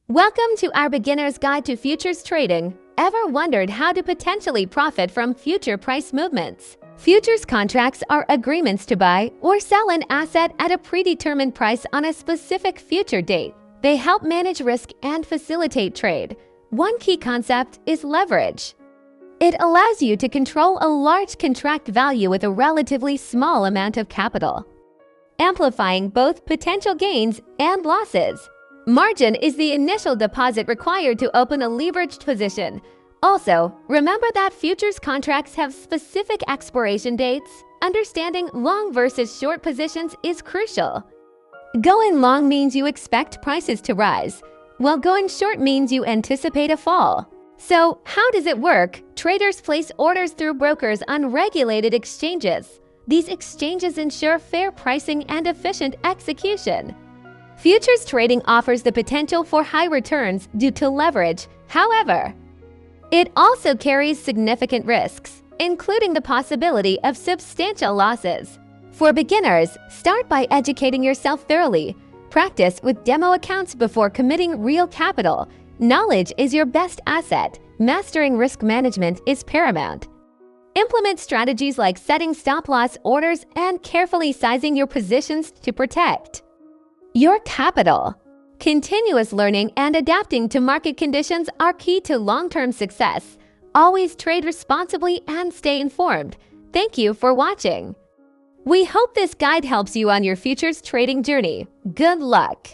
Welcome to our beginner's guide to futures trading. Ever wondered how to potentially profit from future price movements? Futures contracts are agreements to buy or sell an asset at a predetermined price on a specific future date. They help manage risk and facilitate trade. One key concept is leverage. It allows you to control a large contract value with a relatively small amount of capital, amplifying both potential gains and losses. Margin is the initial deposit required to open a leveraged position. Also, remember that futures contracts have specific expiration dates. Understanding long versus short positions is crucial. Going long means you expect prices to rise, while going short means you anticipate a fall. So, how does it work? Traders place orders through brokers on regulated exchanges. These exchanges ensure fair pricing and efficient execution. Futures trading offers the potential for high returns due to leverage. However, it also carries significant risks, including the possibility of substantial losses. For beginners, start by educating yourself thoroughly. Practice with demo accounts before committing real capital. Knowledge is your best asset. Mastering risk management is paramount. Implement strategies like setting stop-loss orders and carefully sizing your positions to protect your capital. Continuous learning and adapting to market conditions are key to long-term success. Always trade responsibly and stay informed. Thank you for watching. We hope this guide helps you on your futures trading journey. Good luck!